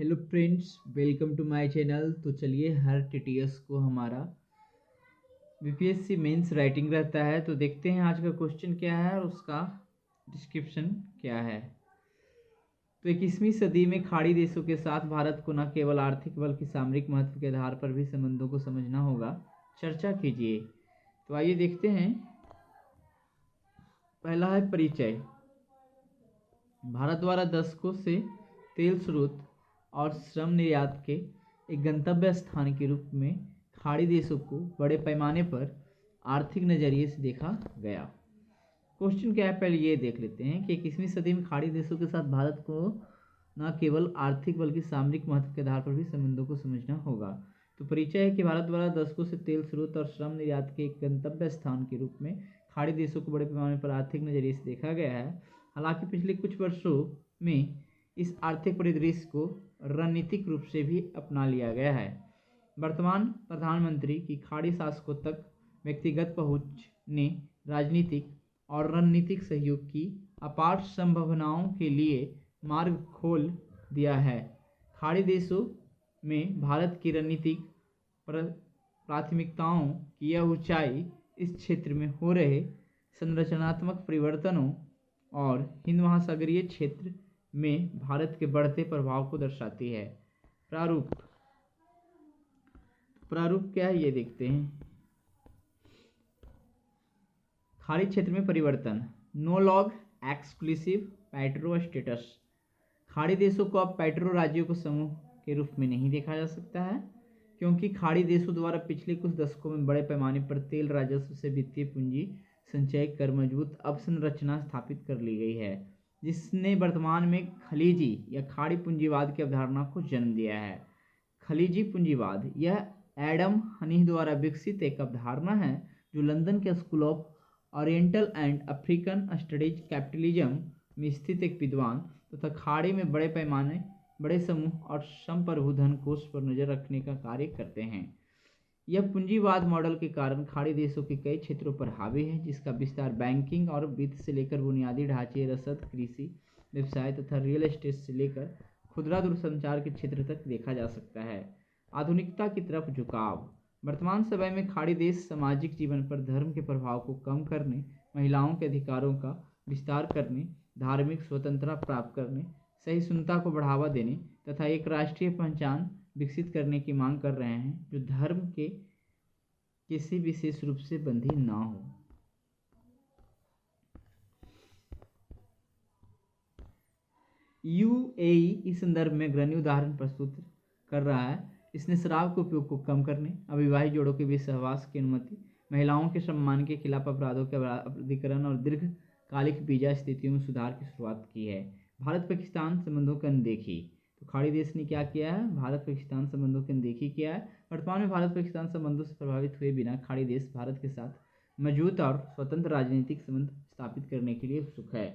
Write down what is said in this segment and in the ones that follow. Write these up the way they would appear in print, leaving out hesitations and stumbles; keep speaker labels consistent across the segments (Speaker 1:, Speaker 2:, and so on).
Speaker 1: Hello friends, welcome to my channel. तो चलिए, हर TTS को हमारा बीपीएससी मेंस राइटिंग रहता है। तो देखते हैं आज का क्वेश्चन क्या है और उसका डिस्क्रिप्शन क्या है। तो 21वीं सदी में खाड़ी देशों के साथ भारत को न केवल आर्थिक बल्कि सामरिक महत्व के आधार पर भी संबंधों को समझना होगा। चर्चा कीजिए। तो आइए देखते हैं। पहला है परिचय। भारत द्वारा दशकों से तेल स्रोत और श्रम निर्यात के एक गंतव्य स्थान के रूप में खाड़ी देशों को बड़े पैमाने पर आर्थिक नज़रिए से देखा गया। क्वेश्चन क्या है, पहले ये देख लेते हैं कि 21वीं सदी में खाड़ी देशों के साथ भारत को न केवल आर्थिक बल्कि सामरिक महत्व के आधार पर भी संबंधों को समझना होगा। तो परिचय है कि भारत द्वारा दशकों से तेल स्रोत और श्रम निर्यात के एक गंतव्य स्थान के रूप में खाड़ी देशों को बड़े पैमाने पर आर्थिक नज़रिए से देखा गया है। हालांकि पिछले कुछ वर्षों में इस आर्थिक परिदृश्य को रणनीतिक रूप से भी अपना लिया गया है। वर्तमान प्रधानमंत्री की खाड़ी शासकों तक व्यक्तिगत पहुंच ने राजनीतिक और रणनीतिक सहयोग की अपार संभावनाओं के लिए मार्ग खोल दिया है। खाड़ी देशों में भारत की रणनीतिक प्राथमिकताओं की यह ऊंचाई इस क्षेत्र में हो रहे संरचनात्मक परिवर्तनों और हिंद महासागरीय क्षेत्र में भारत के बढ़ते प्रभाव को दर्शाती है। प्रारूप क्या है ये देखते हैं। खाड़ी क्षेत्र में परिवर्तन। No long exclusive petro status. खाड़ी देशों को अब पेट्रो राज्यों को समूह के रूप में नहीं देखा जा सकता है, क्योंकि खाड़ी देशों द्वारा पिछले कुछ दशकों में बड़े पैमाने पर तेल राजस्व से वित्तीय पूंजी संचय कर मजबूत अवसंरचना स्थापित कर ली गई है, जिसने वर्तमान में खलीजी या खाड़ी पूंजीवाद की अवधारणा को जन्म दिया है। खलीजी पूंजीवाद यह एडम हनीफ द्वारा विकसित एक अवधारणा है जो लंदन के school of oriental and African studies capitalism में स्थित एक विद्वान तथा खाड़ी में बड़े पैमाने बड़े समूह और संप्रभु धन कोष पर नजर रखने का कार्य करते हैं। यह पूंजीवाद मॉडल के कारण खाड़ी देशों के कई क्षेत्रों पर हावी है, जिसका विस्तार बैंकिंग और वित्त से लेकर बुनियादी ढांचे, रसद, कृषि व्यवसाय तथा रियल एस्टेट से लेकर खुदरा दूरसंचार के क्षेत्र तक देखा जा सकता है। आधुनिकता की तरफ झुकाव। वर्तमान समय में खाड़ी देश सामाजिक जीवन पर धर्म के प्रभाव को कम करने, महिलाओं के अधिकारों का विस्तार करने, धार्मिक स्वतंत्रता प्राप्त करने, सहिष्णुता को बढ़ावा देने तथा एक राष्ट्रीय पहचान विकसित करने की मांग कर रहे हैं जो धर्म के किसी विशेष रूप से बंधी ना हो। यूएई इस संदर्भ में अग्रणी उदाहरण प्रस्तुत कर रहा है। इसने शराब के उपयोग को कम करने, अविवाहित जोड़ों के बीच सहवास की अनुमति, महिलाओं के सम्मान के खिलाफ अपराधों के अपराधीकरण और दीर्घकालिक वीजा स्थितियों में सुधार की शुरुआत की है। भारत पाकिस्तान संबंधों की अनदेखी। तो खाड़ी देश ने क्या किया है? भारत पाकिस्तान संबंधों की अनदेखी किया है। वर्तमान में भारत पाकिस्तान संबंधों से प्रभावित हुए बिना खाड़ी देश भारत के साथ मजबूत और स्वतंत्र राजनीतिक संबंध स्थापित करने के लिए उत्सुक है।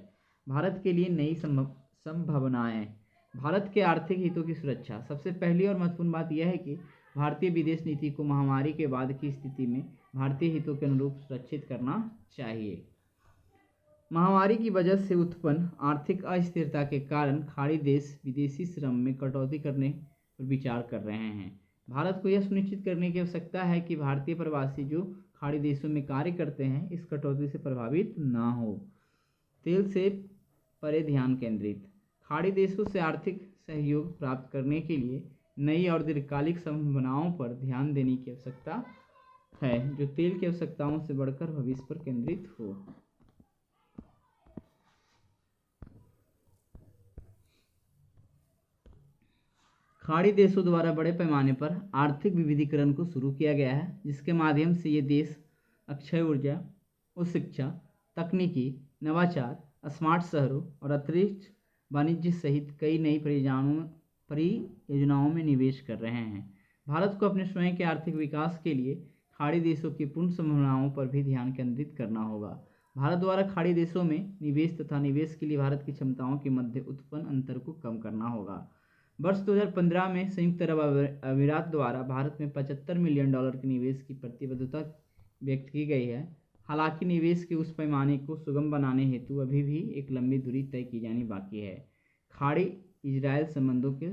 Speaker 1: भारत के लिए नई संभावनाएं। भारत के आर्थिक हितों की सुरक्षा। सबसे पहली और महत्वपूर्ण बात यह है कि भारतीय विदेश नीति को महामारी के बाद की स्थिति में भारतीय हितों के अनुरूप सुरक्षित करना चाहिए। महामारी की वजह से उत्पन्न आर्थिक अस्थिरता के कारण खाड़ी देश विदेशी श्रम में कटौती करने पर विचार कर रहे हैं। भारत को यह सुनिश्चित करने की आवश्यकता है कि भारतीय प्रवासी जो खाड़ी देशों में कार्य करते हैं इस कटौती से प्रभावित ना हो। तेल से परे ध्यान केंद्रित। खाड़ी देशों से आर्थिक सहयोग प्राप्त करने के लिए नई और दीर्घकालिक संभावनाओं पर ध्यान देने की आवश्यकता है, जो तेल की आवश्यकताओं से बढ़कर भविष्य पर केंद्रित हो। खाड़ी देशों द्वारा बड़े पैमाने पर आर्थिक विविधीकरण को शुरू किया गया है, जिसके माध्यम से ये देश अक्षय ऊर्जा, उच्च शिक्षा, तकनीकी नवाचार, स्मार्ट शहरों और अतिरिक्त वाणिज्य सहित कई नई परियोजनाओं में निवेश कर रहे हैं। भारत को अपने स्वयं के आर्थिक विकास के लिए खाड़ी देशों की पूर्ण संभावनाओं पर भी ध्यान केंद्रित करना होगा। भारत द्वारा खाड़ी देशों में निवेश तथा निवेश के लिए भारत की क्षमताओं के मध्य उत्पन्न अंतर को कम करना होगा। वर्ष 2015 में संयुक्त अरब अमीरात द्वारा भारत में $75 मिलियन के निवेश की प्रतिबद्धता व्यक्त की गई है। हालांकि निवेश के उस पैमाने को सुगम बनाने हेतु अभी भी एक लंबी दूरी तय की जानी बाकी है। खाड़ी इजरायल संबंधों के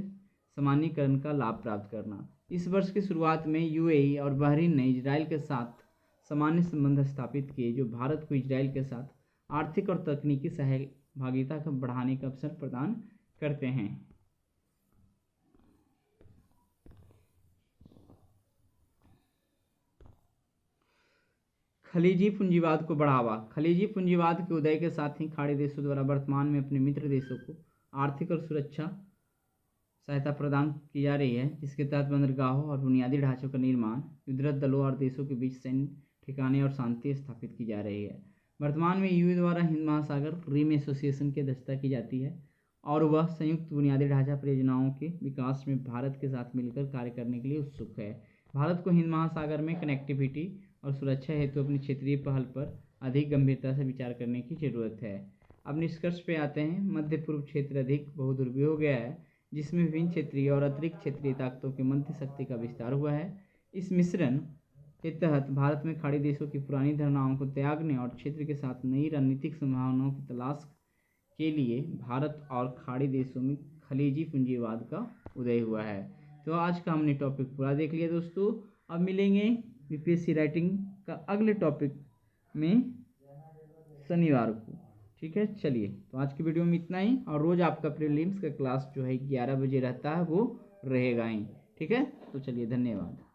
Speaker 1: सामान्यीकरण का लाभ प्राप्त करना। इस वर्ष की शुरुआत में यूएई और बहरीन ने इजराइल के साथ सामान्य संबंध स्थापित किए, जो भारत को इजराइल के साथ आर्थिक और तकनीकी सहभागिता को बढ़ाने का अवसर प्रदान करते हैं। खलीजी पूंजीवाद को बढ़ावा। खलीजी पूंजीवाद के उदय के साथ ही खाड़ी देशों द्वारा वर्तमान में अपने मित्र देशों को आर्थिक और सुरक्षा सहायता प्रदान की जा रही है, जिसके तहत बंदरगाहों और बुनियादी ढांचों का निर्माण, युद्धरत दलों और देशों के बीच सैन्य ठिकाने और शांति स्थापित की जा रही है। वर्तमान में यूए द्वारा हिंद महासागर रिम एसोसिएशन की अध्यक्षता की जाती है और वह संयुक्त बुनियादी ढांचा परियोजनाओं के विकास में भारत के साथ मिलकर कार्य करने के लिए उत्सुक है। भारत को हिंद महासागर में कनेक्टिविटी और सुरक्षा हेतु अपनी क्षेत्रीय पहल पर अधिक गंभीरता से विचार करने की जरूरत है। अब निष्कर्ष पे आते हैं। मध्य पूर्व क्षेत्र अधिक बहुध्रुवी हो गया है, जिसमें विभिन्न क्षेत्रीय और अतिरिक्त क्षेत्रीय ताकतों की मध्य शक्ति का विस्तार हुआ है। इस मिश्रण के तहत भारत में खाड़ी देशों की पुरानी धारणाओं को त्यागने और क्षेत्र के साथ नई रणनीतिक संभावनाओं की तलाश के लिए भारत और खाड़ी देशों में खलीजी पूंजीवाद का उदय हुआ है। तो आज का हमने टॉपिक पूरा देख लिया दोस्तों। अब मिलेंगे यूपीएससी राइटिंग का अगले टॉपिक में शनिवार को। ठीक है, चलिए तो आज की वीडियो में इतना ही। और रोज़ आपका प्रीलिम्स का क्लास जो है 11 बजे रहता है, वो रहेगा ही। ठीक है, तो चलिए, धन्यवाद।